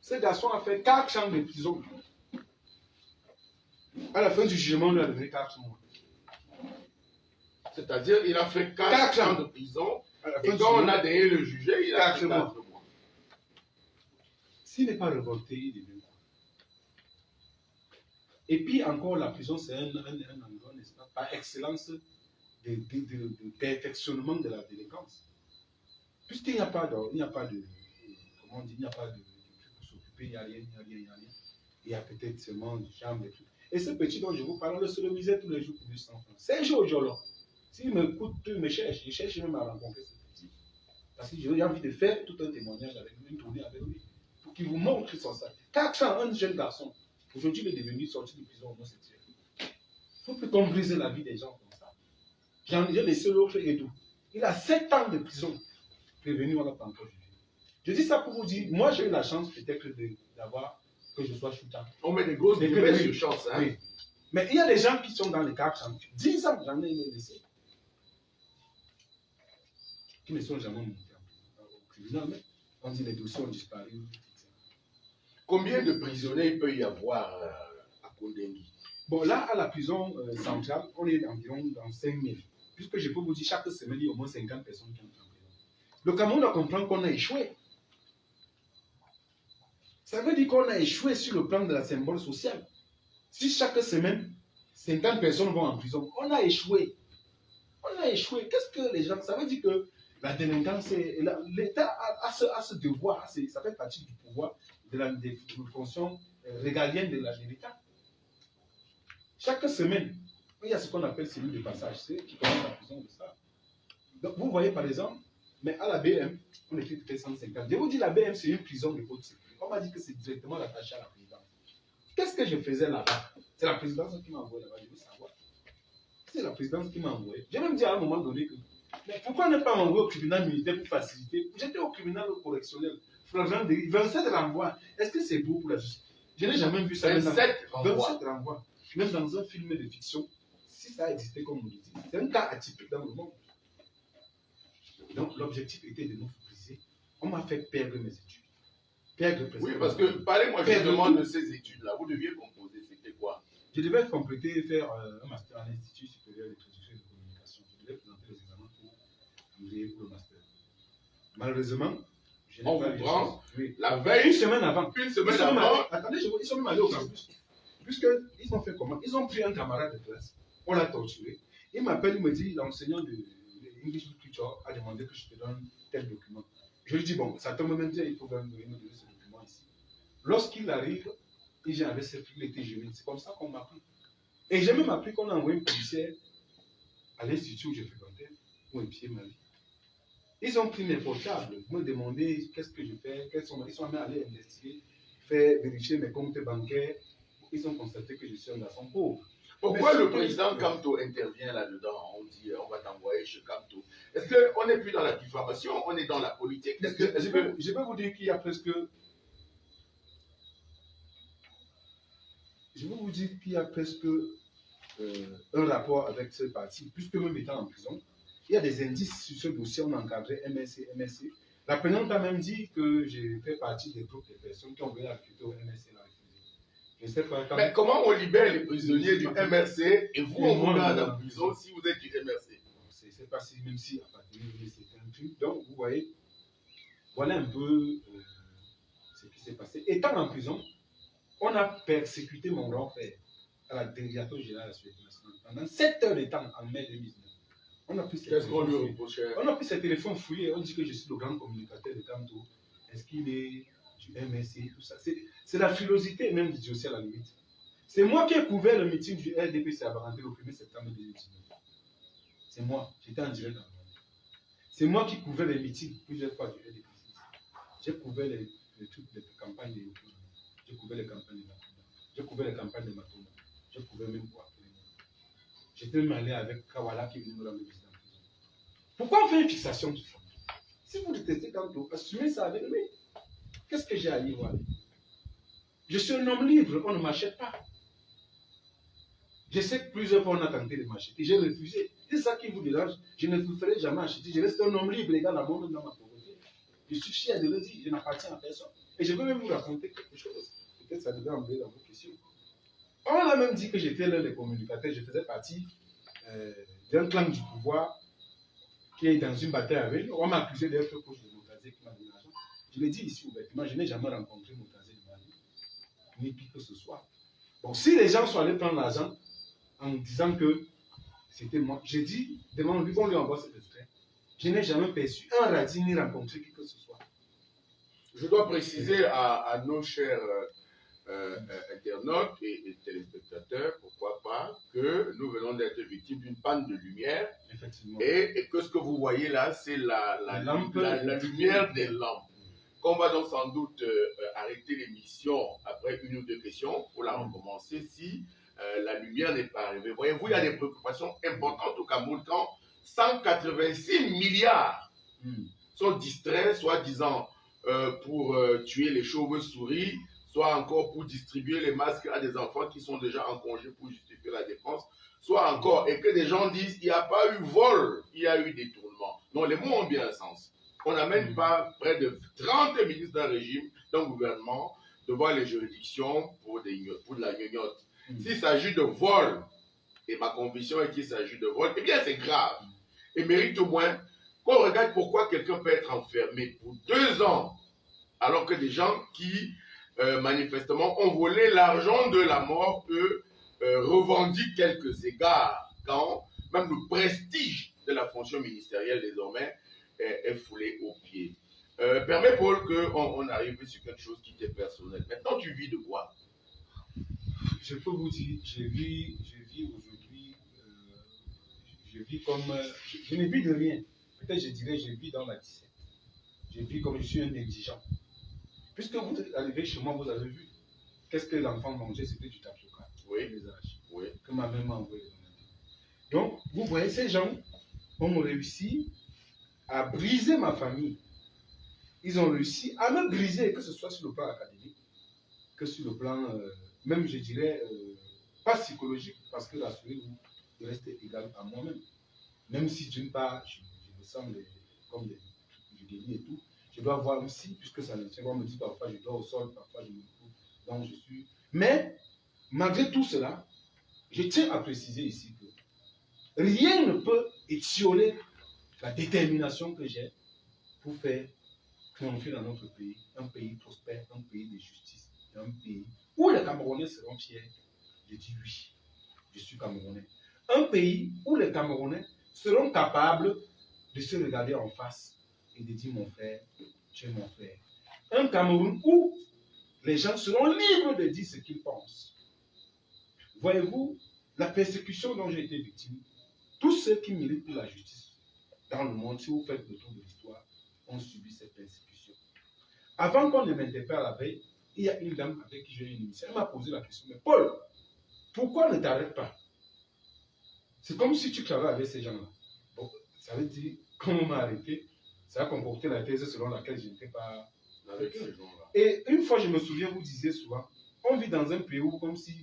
Ce garçon a fait 4 ans de prison. À la fin du jugement, on lui a donné 4 mois. C'est-à-dire, il a fait 4 ans de prison. Et quand on a donné le jugé, il a fait 4 mois. S'il n'est pas révolté, il devient quoi? Et puis encore, la prison, c'est un endroit, n'est-ce pas, par excellence de perfectionnement de la délinquance. Puisqu'il n'y a pas de, comment on dit, il n'y a pas de truc pour s'occuper, il n'y a rien. Il y a peut-être seulement des chambres, des trucs. Et ce petit dont je vous parle, on le sodomisait tous les jours pour 200 francs. C'est un jour au Jolon. S'il me coûte, il me cherche. Je cherche même à rencontrer ce petit. Parce que j'ai envie de faire tout un témoignage avec lui, une tournée avec lui. Pour qu'il vous montre son sac. 4 ans, un jeune garçon. Aujourd'hui, il est devenu sorti de prison homosexuel. Il faut plus qu'on brise la vie des gens comme ça. J'ai laissé l'autre Edou. Il a 7 ans de prison. Prévenu, on l'a pas encore jugé. Je dis ça pour vous dire, moi j'ai eu la chance peut-être d'avoir que je sois shooter. On met des grosses guillemets sur chance. Hein? Oui. Mais il y a des gens qui sont dans les 438. 10 ans, j'en ai laissé. Qui ne sont jamais montés au tribunal, mais on dit les dossiers ont disparu. Combien de prisonniers il peut y avoir à Kondengi? Bon, là, à la prison centrale, on est environ dans 5000. Puisque je peux vous dire, chaque semaine, il y a au moins 50 personnes qui entrent en prison. Le Cameroun doit comprendre qu'on a échoué. Ça veut dire qu'on a échoué sur le plan de la symbole sociale. Si chaque semaine, 50 personnes vont en prison, on a échoué. On a échoué. Qu'est-ce que les gens... Ça veut dire que la délinquance, l'État a ce devoir, ça fait partie du pouvoir, des fonctions régaliennes de l'État. Chaque semaine, il y a ce qu'on appelle cellules de passage, c'est qui commence la prison de ça. Donc vous voyez par exemple, mais à la BM, on était peut-être 150. Je vous dis, la BM, c'est une prison de haute sécurité. On m'a dit que c'est directement attaché à la présidence. Qu'est-ce que je faisais là-bas? C'est la présidence qui m'a envoyé là-bas, je veux savoir. C'est la présidence qui m'a envoyé. J'ai même dit à un moment donné que, mais pourquoi ne pas m'envoyer au tribunal militaire pour faciliter? J'étais au tribunal correctionnel, flagrant délit, 27 renvois. Est-ce que c'est beau pour la justice? Je n'ai jamais vu ça. 27 renvois. Même dans un film de fiction, si ça existait comme on le dit, c'est un cas atypique dans le monde. Donc l'objectif était de nous briser. On m'a fait perdre mes études. Oui, parce que parlez-moi justement de ces études-là. Vous deviez composer, c'était quoi? Je devais compléter et faire un master à l'Institut supérieur de traduction et de communication. Je devais présenter les examens pour envoyer pour le master. Malheureusement, je n'ai pas eu de chance. Oui. La veille, une semaine avant. Attendez, ils sont même allés au campus. Puisqu'ils ont fait comment? Ils ont pris un camarade de classe. On l'a torturé. Il m'appelle, il me dit, l'enseignant de English Literature a demandé que je te donne tel document. Je lui dis, bon, ça tombe même bien, il faut me donner ce document ici. Lorsqu'il arrive, il vient avec ses filles, il était jeune. C'est comme ça qu'on m'a pris. Et j'ai même appris qu'on a envoyé une policière à l'institut où je fréquentais pour épier ma vie. Ils ont pris mes portables, me demander qu'est-ce que je fais, ils sont même allés investiguer, faire vérifier mes comptes bancaires. Ils ont constaté que je suis un garçon pauvre. Pourquoi le président Kamto intervient là-dedans? On dit on va t'envoyer chez Kamto. Est-ce qu'on n'est plus dans la diffamation, on est dans la politique? Je peux vous dire qu'il y a presque... Je veux vous dire qu'il y a presque un rapport avec ce parti, puisque même étant en prison, il y a des indices sur ce dossier, on a encadré MSC. La présidente a même dit que j'ai fait partie des groupes de personnes qui ont voulu recruter au MSC. Je sais pas, mais comment on libère les prisonniers du MRC et vous, on vous garde en prison si vous êtes du MRC? sais pas si, même si appartenir, c'est un truc. Donc, vous voyez, voilà un peu ce qui s'est passé. Étant en prison, on a persécuté mon grand frère à la Direction générale de la Sécurité nationale pendant 7 heures de temps en mai 2019. On a pris ses Qu'est-ce qu'on lui téléphones reproche? fouillés. On a pris ses téléphones fouillés. On dit que je suis le grand communicateur de Kanto. Est-ce qu'il est du MSC, tout ça? C'est la frilosité même du dossier à la limite. C'est moi qui ai couvert le meeting du RDPC à Baranté le 1er septembre 2019. C'est moi. J'étais en direct dans le monde. C'est moi qui couvrais les meetings plusieurs fois du RDPC. J'ai couvert les trucs de campagne de Yoko. J'ai couvert les campagnes de Makoma. J'ai couvert les campagnes de Matoma. J'ai couvert même quoi. J'étais même allé avec Kawala qui est venu me rendre visite en prison. Pourquoi on fait une fixation du fond? Si vous détestez Kanto, assumez ça avec lui. Qu'est-ce que j'ai à y voir? Je suis un homme libre, on ne m'achète pas. Je sais que plusieurs fois on a tenté de m'acheter. J'ai refusé. C'est ça qui vous dérange. Je ne vous ferai jamais acheter. Je reste un homme libre, égal à moi-même dans ma pauvreté. Je suis fier de le dire. Je n'appartiens à personne. Et je veux même vous raconter quelque chose. Peut-être ça devrait emmener dans vos questions. On a même dit que j'étais l'un des communicateurs. Je faisais partie d'un clan du pouvoir qui est dans une bataille avec nous. On m'a accusé d'être proche de Moutazé qui m'a donné l'argent. Je l'ai dit ici ouvertement. Je n'ai jamais rencontré Moutazé de ma vie. Ni qui que ce soit. Bon, si les gens sont allés prendre l'argent en disant que c'était moi, j'ai dit devant lui qu'on lui envoie cet extrait. Je n'ai jamais perçu un radis ni rencontré qui que ce soit. Je dois préciser à nos chers internautes et téléspectateurs, pourquoi pas, que nous venons d'être victimes d'une panne de lumière. Effectivement. Et que ce que vous voyez là, c'est la lumière des lampes. Qu'on va donc sans doute arrêter l'émission après une ou deux questions pour la recommencer si la lumière n'est pas arrivée. Voyez-vous, il y a des préoccupations importantes au Cameroun quand 186 milliards sont distraits, soi-disant pour tuer les chauves-souris, soit encore pour distribuer les masques à des enfants qui sont déjà en congé pour justifier la dépense, soit encore, et que des gens disent il n'y a pas eu vol, il y a eu détournement. Non, les mots ont bien un sens. On n'amène pas près de 30 ministres d'un régime, d'un gouvernement, devant les juridictions pour de la gnognotte. S'il s'agit de vol, et ma conviction est qu'il s'agit de vol, eh bien c'est grave. Et mérite au moins qu'on regarde pourquoi quelqu'un peut être enfermé pour 2 ans, alors que des gens qui, manifestement, ont volé l'argent de la mort, eux, revendiquent quelques égards, quand même le prestige de la fonction ministérielle désormais est foulé aux pieds. Permets, Paul, qu'on arrive sur quelque chose qui t'est personnel. Maintenant, tu vis de quoi? Je peux vous dire, je vis aujourd'hui, je vis comme... je ne vis de rien. Peut-être je dirais, je vis dans la disette. Je vis comme je suis un indigent. Puisque vous arrivez chez moi, vous avez vu. Qu'est-ce que l'enfant mangeait? C'était du tapioca. Oui. Les âges. Oui. Que ma mère m'a envoyé. Donc, vous voyez, ces gens ont réussi à briser ma famille. Ils ont réussi à me briser, que ce soit sur le plan académique, que sur le plan, même je dirais, pas psychologique, parce que rassurez-vous, je reste égal à moi-même. Même si d'une part, je me sens comme du délit et tout, je dois voir aussi, puisque ça ne tient pas, on me dit parfois je dors au sol, parfois je me trouve, donc je suis. Mais, malgré tout cela, je tiens à préciser ici que rien ne peut étioler la détermination que j'ai pour faire triompher dans notre pays, un pays prospère, un pays de justice, un pays où les Camerounais seront fiers de dire oui, je suis Camerounais. Un pays où les Camerounais seront capables de se regarder en face et de dire mon frère, tu es mon frère. Un Cameroun où les gens seront libres de dire ce qu'ils pensent. Voyez-vous, la persécution dont j'ai été victime, tous ceux qui militent pour la justice dans le monde, si vous faites le tour de l'histoire, ont subi cette persécution. Avant qu'on ne m'interpelle la veille, il y a une dame avec qui j'ai eu une émission. Elle m'a posé la question, mais Paul, pourquoi ne t'arrêtes pas? C'est comme si tu travaillais avec ces gens-là. Bon, ça veut dire, quand on m'a arrêté, ça a comporté la thèse selon laquelle je n'étais pas avec ces gens-là. Et une fois, je me souviens, vous disiez souvent, on vit dans un pays où, comme si,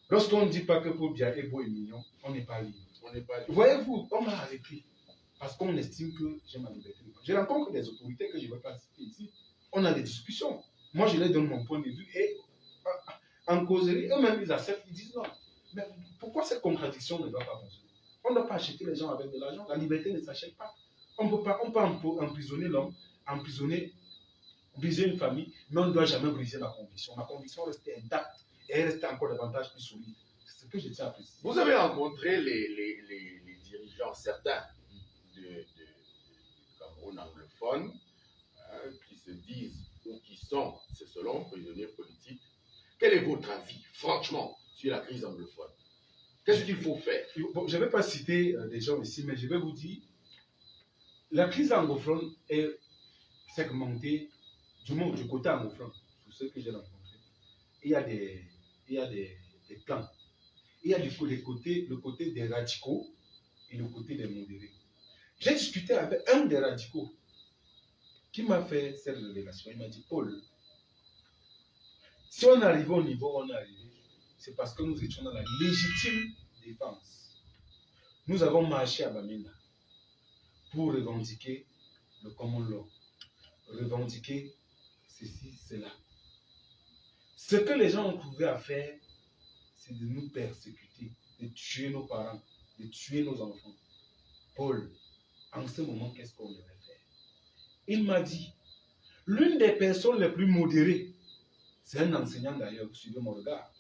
lorsqu'on ne dit pas que Paul Biya est beau et mignon, on n'est pas libre. Voyez-vous, on m'a arrêté parce qu'on estime que j'ai ma liberté. Je rencontre des autorités que je ne vais pas citer ici. On a des discussions. Moi, je leur donne mon point de vue et en causerie, eux-mêmes, ils acceptent, ils disent non. Mais pourquoi cette contradiction ne doit pas fonctionner? On ne doit pas acheter les gens avec de l'argent. La liberté ne s'achète pas. On peut emprisonner l'homme, briser une famille, mais on ne doit jamais briser ma conviction. Ma conviction reste intacte et elle reste encore davantage plus solide. C'est ce que je tiens à préciser. Vous avez rencontré les dirigeants, certains du Cameroun anglophone, qui se disent ou qui sont, c'est selon, prisonniers politiques. Quel est votre avis, franchement, sur la crise anglophone? Qu'est-ce qu'il faut faire? Bon, je ne vais pas citer des gens ici, mais je vais vous dire, la crise anglophone est segmentée du côté anglophone, pour ceux que j'ai rencontrés. Il y a des plans. Il y a le côté des radicaux et le côté des modérés. J'ai discuté avec un des radicaux qui m'a fait cette révélation. Il m'a dit, Paul, si on arrive au niveau où on est arrivé, c'est parce que nous étions dans la légitime défense. Nous avons marché à Bamenda pour revendiquer le common law, revendiquer ceci, cela. Ce que les gens ont trouvé à faire, c'est de nous persécuter, de tuer nos parents, de tuer nos enfants. Paul, en ce moment, qu'est-ce qu'on devait faire? Il m'a dit, l'une des personnes les plus modérées, c'est un enseignant d'ailleurs, vous suivez mon regard.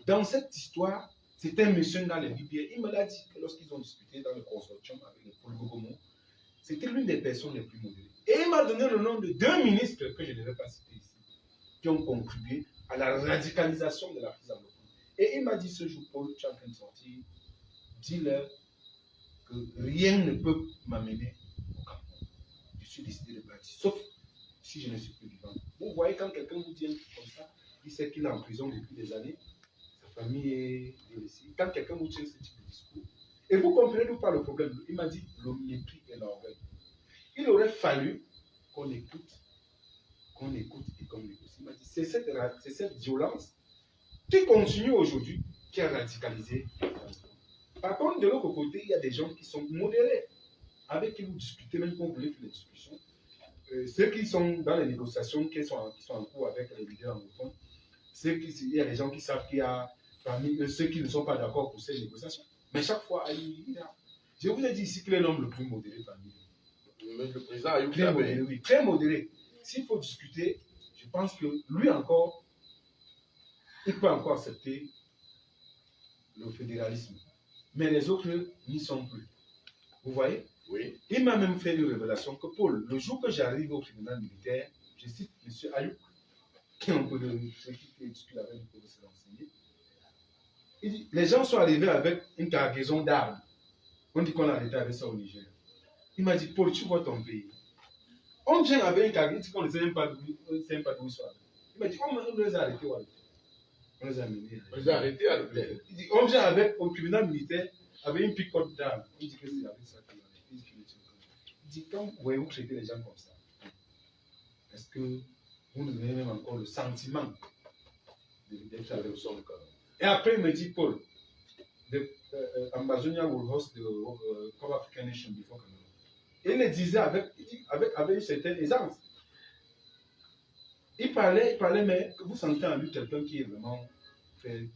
Dans cette histoire, c'était un monsieur dans les Biblières. Il me l'a dit que lorsqu'ils ont discuté dans le consortium avec le Paul Gogomo, c'était l'une des personnes les plus modérées. Et il m'a donné le nom de 2 ministres que je ne vais pas citer ici, qui ont contribué à la radicalisation de la crise anglophone. Et il m'a dit ce jour, Paul, tu es en train de sortir, dis-leur que rien ne peut m'amener au Cameroun. Je suis décidé de partir, sauf si je ne suis plus vivant. Vous voyez, quand quelqu'un vous dit un truc comme ça, il sait qu'il est en prison depuis des années, sa famille est délaissée. Quand quelqu'un vous tient ce type de discours, et vous comprenez ou pas le problème, il m'a dit le mépris et l'orgueil. Il aurait fallu qu'on écoute et qu'on négocie. Il m'a dit, c'est cette violence qui continue aujourd'hui, qui a radicalisé. Par contre, de l'autre côté, il y a des gens qui sont modérés, avec qui vous discutez, même quand vous voulez faire des discussions. Ceux qui sont dans les négociations, qui sont en cours avec les leaders anglophones, il y a des gens qui savent qu'il y a parmi eux ceux qui ne sont pas d'accord pour ces négociations. Mais chaque fois, je vous ai dit ici qu'il est l'homme le plus modéré parmi eux. Mais le président Ayub Très modéré, oui, très modéré. S'il faut discuter, je pense que lui encore, il peut encore accepter le fédéralisme. Mais les autres n'y sont plus. Vous voyez? Oui. Il m'a même fait une révélation que Paul, le jour que j'arrive au tribunal militaire, je cite M. Ayub, qui est un peu de ceux qui discutent avec nous pour se renseigner. Il dit, les gens sont arrivés avec une cargaison d'armes. On dit qu'on a arrêté avec ça au Niger. Il m'a dit, Paul, tu vois ton pays. On vient avec une cargaison, il dit qu'on ne sait même pas d'où ils sont. Il m'a dit, on les a arrêtés où? On les a amenés. On les a arrêtés à l'hôtel. Il dit, on vient avec, au tribunal militaire, avec une pick-up d'armes. Il dit que c'est avec ça qu'il a arrêté. Il dit, quand voyez-vous traiter les gens comme ça, est-ce que vous nous donnez même encore le sentiment d'être avec nous? Et après, il me dit, Paul, Ambazonia will host the Cup African Nation before Cameroon. Et il le disait avec une certaine aisance. Il parlait, mais vous sentez en lui quelqu'un qui est vraiment fait.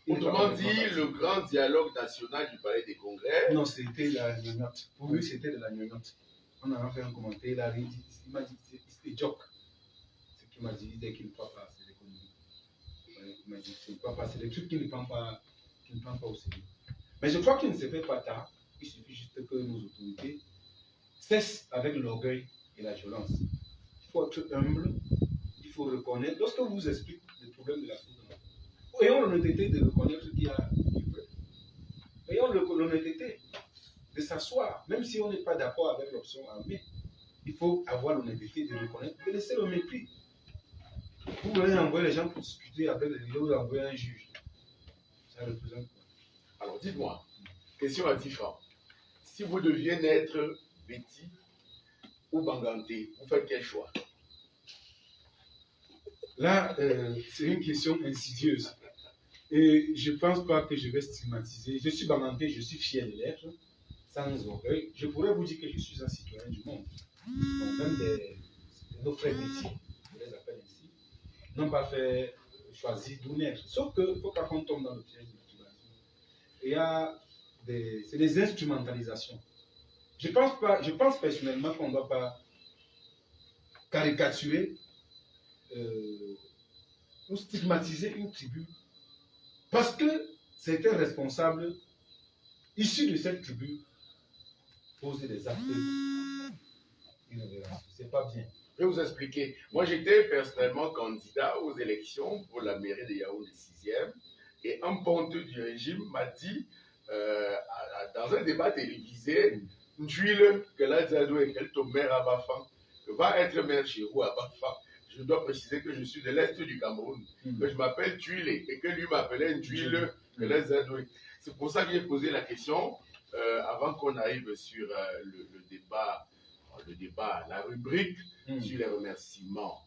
Autrement dit, le grand dialogue national du Palais des Congrès. Non, c'était la gnognotte. Pour lui, c'était de la gnognotte. On a fait un commentaire, il m'a dit, c'était joke. Ce qu'il m'a dit, dès qu'il ne prend pas, c'est l'économie. Il m'a dit, c'est des trucs qu'il ne prend pas au sérieux. Mais je crois qu'il ne se fait pas tard. Il suffit juste que nos autorités cessent avec l'orgueil et la violence. Il faut être humble, il faut reconnaître. Lorsque vous vous expliquez le problème de la crise, ayons l'honnêteté de reconnaître qu'il y a du vrai. Ayons l'honnêteté de s'asseoir, même si on n'est pas d'accord avec l'option armée. Il faut avoir l'honnêteté de reconnaître, de laisser le mépris. Vous voulez envoyer les gens pour discuter avec les leaders, vous envoyer un juge. Ça représente quoi? Alors dites-moi, question à 10 francs. Si vous deviez naître Betty ou Banganté, vous faites quel choix? Là, c'est une question insidieuse. Et je ne pense pas que je vais stigmatiser. Je suis Banganté, je suis fier de l'être, sans orgueil. Je pourrais vous dire que je suis un citoyen du monde. Donc, même nos frères Betty, je les appelle ainsi, n'ont pas fait choisir d'où naître. Sauf qu'il ne faut pas qu'on tombe dans le piège de l'utilisation. Il y a des instrumentalisations. Je pense personnellement qu'on ne doit pas caricaturer ou stigmatiser une tribu parce que certains responsables issus de cette tribu posent des actes irrévérencieux. C'est pas bien. Je vais vous expliquer. Moi, j'étais personnellement candidat aux élections pour la mairie de Yaoundé 6e et un ponteux du régime m'a dit, dans un débat télévisé, N'Tuile, que la Diado et qu'elle tombe maire à Bafan, que va être maire chez vous à Bafan. Je dois préciser que je suis de l'Est du Cameroun, que je m'appelle Tuile et que lui m'appelait N'Tuile, que la Diado. C'est pour ça que j'ai posé la question, avant qu'on arrive sur le débat, la rubrique sur les remerciements.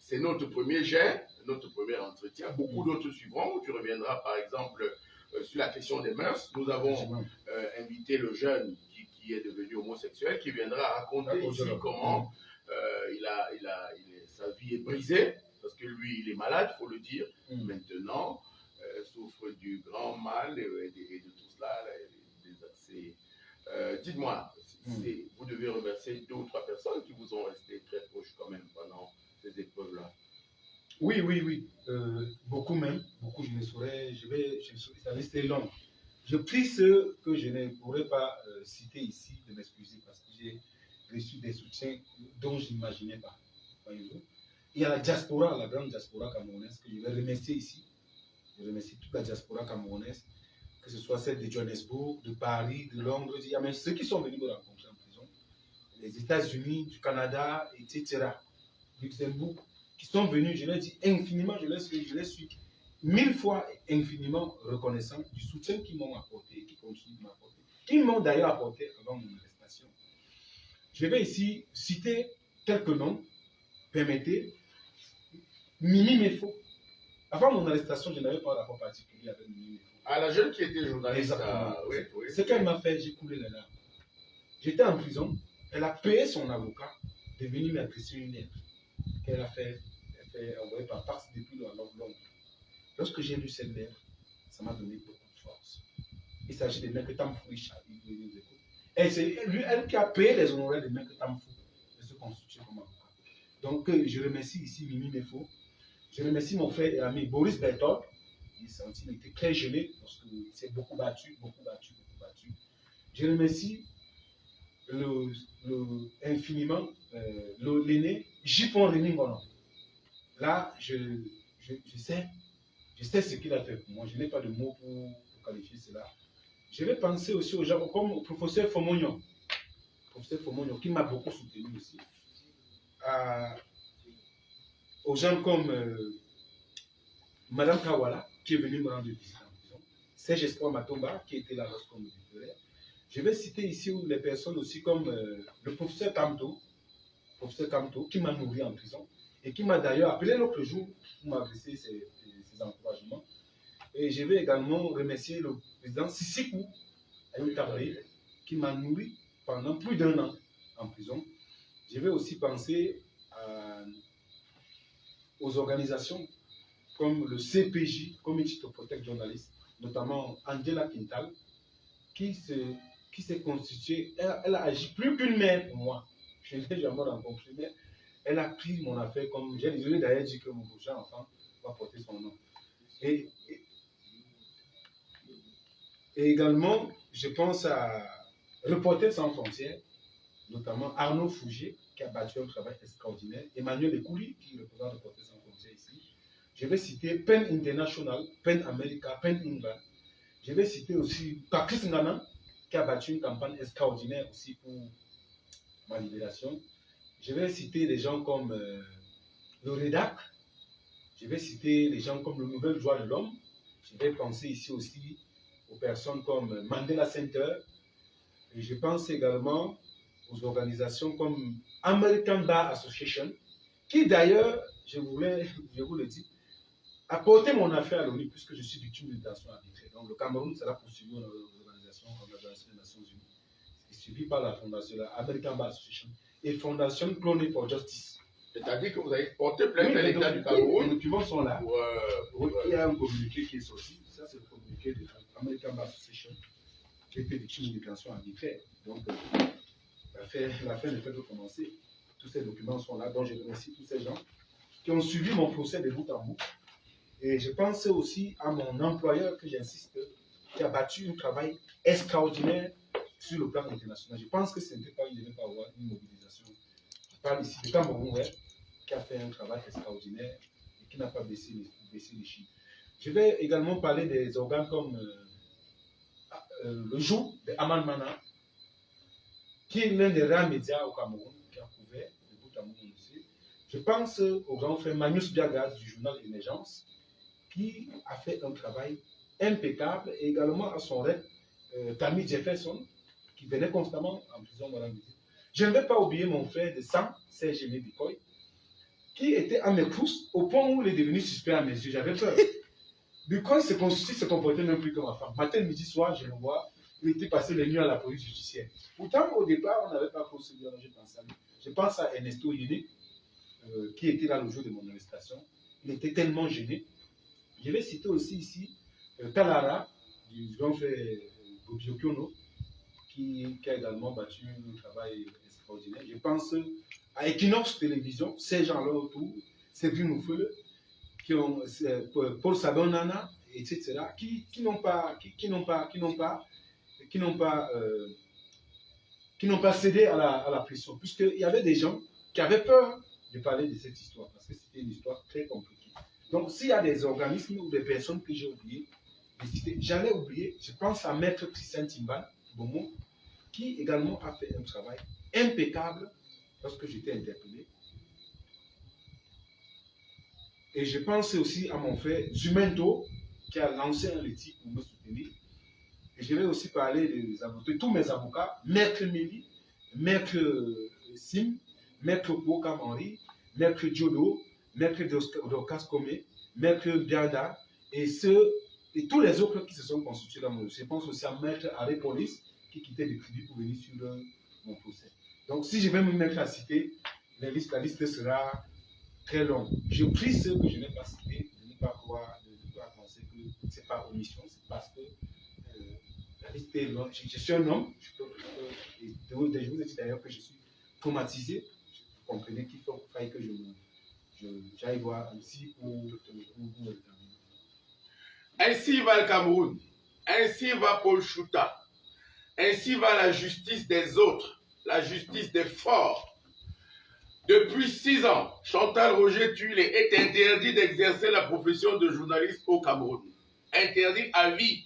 C'est notre premier jet, notre premier entretien. Beaucoup d'autres suivront. Tu reviendras par exemple sur la question des mœurs. Nous avons invité le jeune qui est devenu homosexuel, qui viendra raconter ici comment sa vie est brisée, parce que lui, il est malade, il faut le dire. Maintenant, souffre du grand mal et de tout cela, des accès. Dites-moi, vous devez remercier 2 ou 3 personnes qui vous ont resté très proches quand même pendant ces épreuves-là. Oui. Beaucoup même. Beaucoup, je ne saurais. La liste est longue. Je prie ceux que je ne pourrais pas citer ici de m'excuser parce que j'ai reçu des soutiens dont je n'imaginais pas. Voyez-vous. Il y a la diaspora, la grande diaspora camerounaise que je vais remercier ici. Je remercie toute la diaspora camerounaise, que ce soit celle de Johannesburg, de Paris, de Londres. Il y a même ceux qui sont venus me rencontrer en prison, les États-Unis, du Canada, etc., Luxembourg, qui sont venus. Je leur dis infiniment, je les suis 1000 fois infiniment reconnaissant du soutien qu'ils m'ont apporté, qui continuent de m'apporter, qu'ils m'ont d'ailleurs apporté avant mon arrestation. Je vais ici citer quelques noms, permettez. Mimi Mefo. Avant mon arrestation, je n'avais pas un rapport particulier avec Mimi Mefo. Ah, la jeune qui était journaliste. Oui. Ce qu'elle m'a fait, j'ai coulé les larmes. J'étais en prison, elle a payé son avocat de venir m'adresser une lettre qu'elle a fait envoyer par Pax depuis Londres. Lorsque j'ai lu cette lettre, ça m'a donné beaucoup de force. Il s'agit de Maître Tamfou Richard. Et c'est elle qui a payé les honoraires de Maître Tamfou de se constituer comme avocat. Donc, je remercie ici Mimi Mefo. Je remercie mon frère et ami Boris Berthold. Il était très gêné parce qu'il s'est beaucoup battu. Je remercie infiniment l'aîné Jipon Reningono. Là, je sais ce qu'il a fait pour moi. Je n'ai pas de mots pour qualifier cela. Je vais penser aussi aux gens comme le professeur Fomognon. Qui m'a beaucoup soutenu aussi. Aux gens comme Madame Kawala, qui est venue me rendre visite en prison. Serge Espoir Matomba, qui était là lorsqu'on me libérait. Je vais citer ici les personnes aussi comme le professeur Kamto, qui m'a nourri en prison et qui m'a d'ailleurs appelé l'autre jour pour m'adresser ses encouragements. Et je vais également remercier le président Sissikou Ayou-Tabraï, qui m'a nourri pendant plus d'1 an en prison. Je vais aussi penser aux organisations comme le CPJ, Committee to Protect Journalists, notamment Angela Quintal, qui s'est constituée, elle a agi plus qu'une mère pour moi. Je ne l'ai jamais rencontrée, mais elle a pris mon affaire comme, j'ai d'ailleurs dit que mon prochain enfant va porter son nom. Et également, je pense à Reporters sans frontières, notamment Arnaud Fougier, qui a battu un travail extraordinaire, Emmanuel Ekouli, qui représente Reporters sans frontières ici. Je vais citer PEN International, PEN America, PEN England. Je vais citer aussi Patrice Ngana, qui a battu une campagne extraordinaire aussi pour ma libération. Je vais citer des gens comme le REDAC. Je vais citer des gens comme le Nouvel Droit de l'Homme. Je vais penser ici aussi aux personnes comme Mandela Center. Et je pense également aux organisations comme American Bar Association, qui d'ailleurs, je vous le dis, a porté mon affaire à l'ONU puisque je suis victime d'une détention arbitraire. Donc le Cameroun sera poursuivi dans l'organisation des Nations Unies, suivi par la fondation, la American Bar Association et Fondation Cloney for Justice. C'est-à-dire que vous avez porté plainte à l'État du Cameroun. Les documents sont là. Il y a un communiqué qui est sorti. Ça, c'est le communiqué de l'American Bar Association qui a été victime d'une détention arbitraire. Donc, la fin ne fait que commencer. Tous ces documents sont là, donc je remercie tous ces gens qui ont suivi mon procès de bout en bout. Et je pense aussi à mon employeur, que j'insiste, qui a battu un travail extraordinaire sur le plan international. Je pense que ce n'était pas, il ne devait pas avoir une mobilisation. Je parle ici de Cameroun, qui a fait un travail extraordinaire et qui n'a pas baissé les chiffres. Je vais également parler des organes comme le jour de Aman Mana, qui est l'un des rares médias au Cameroun qui a couvert de bout en bout aussi. Je pense au grand frère Magnus Biagas du journal Émergence, qui a fait un travail impeccable, et également à son rêve, Tammy Jefferson, qui venait constamment en prison dans la musique. Je ne vais pas oublier mon frère de sang, Serge Aimé Bikoy, qui était à mes trousses au point où il est devenu suspect à mes yeux. J'avais peur. Bikoy se comportait même plus comme ma femme. Matin, midi, soir, je le vois. Il était passé les nuits à la police judiciaire. Pourtant, au départ, on n'avait pas procédé. Je pense à lui. Je pense à Ernesto Yéné, qui était là le jour de mon arrestation. Il était tellement gêné. Je vais citer aussi ici Talara, du grand frère Bobio Kiono, qui a également battu un travail extraordinaire. Je pense à Equinox Télévision, ces gens-là autour, Cédric Noufele, Paul Sabonana, etc., qui n'ont pas cédé à la pression, puisqu'il y avait des gens qui avaient peur de parler de cette histoire, parce que c'était une histoire très compliquée. Donc, s'il y a des organismes ou des personnes que j'ai oubliées, j'allais oublier, je pense à Maître Christian Timban, Bomo, qui également a fait un travail impeccable lorsque j'étais interpellé. Et je pense aussi à mon frère Zumento, qui a lancé un litige pour me soutenir. Et je vais aussi parler des avocats, tous mes avocats, Maître Méli, Maître Sim, Maître Bokam Henri, Maître Diodo, Maître Dorcas Comé, Maître Biada, et tous les autres qui se sont constitués dans mon dossier. Je pense aussi à Maître Aré Police, qui quittait le crédit pour venir sur mon procès. Donc, si je vais me mettre à citer, la liste sera très longue. Je prie ceux que je n'ai pas cités de ne pas croire, de ne pas penser que ce n'est pas omission, c'est parce que la liste est longue. Je suis un homme, je vous ai dit d'ailleurs que je suis traumatisé. Vous comprenez qu'il faut que j'aille voir aussi pour le terminer. Ainsi va le Cameroun, ainsi va Paul Chouta, ainsi va la justice des autres, la justice des forts. Depuis 6 ans, Chantal Roger Tuile est interdit d'exercer la profession de journaliste au Cameroun. Interdit à vie.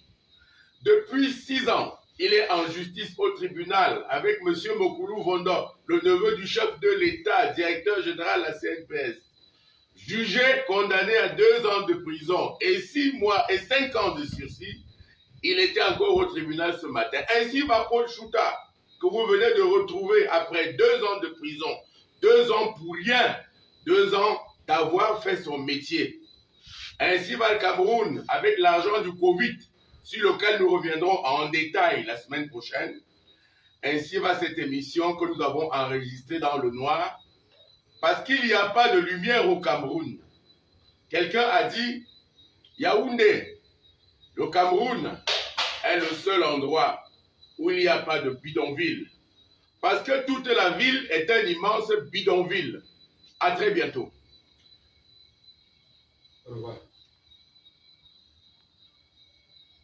Depuis 6 ans, il est en justice au tribunal avec M. Mokoulou Vondo, le neveu du chef de l'État, directeur général de la CNPS. Jugé, condamné à 2 ans de prison et 6 mois et 5 ans de sursis, il était encore au tribunal ce matin. Ainsi va Paul Chouta, que vous venez de retrouver après 2 ans de prison. 2 ans pour rien, 2 ans d'avoir fait son métier. Ainsi va le Cameroun avec l'argent du Covid, sur lequel nous reviendrons en détail la semaine prochaine. Ainsi va cette émission que nous avons enregistrée dans le noir, parce qu'il n'y a pas de lumière au Cameroun. Quelqu'un a dit, Yaoundé, le Cameroun est le seul endroit où il n'y a pas de bidonville. Parce que toute la ville est un immense bidonville. À très bientôt. Au revoir.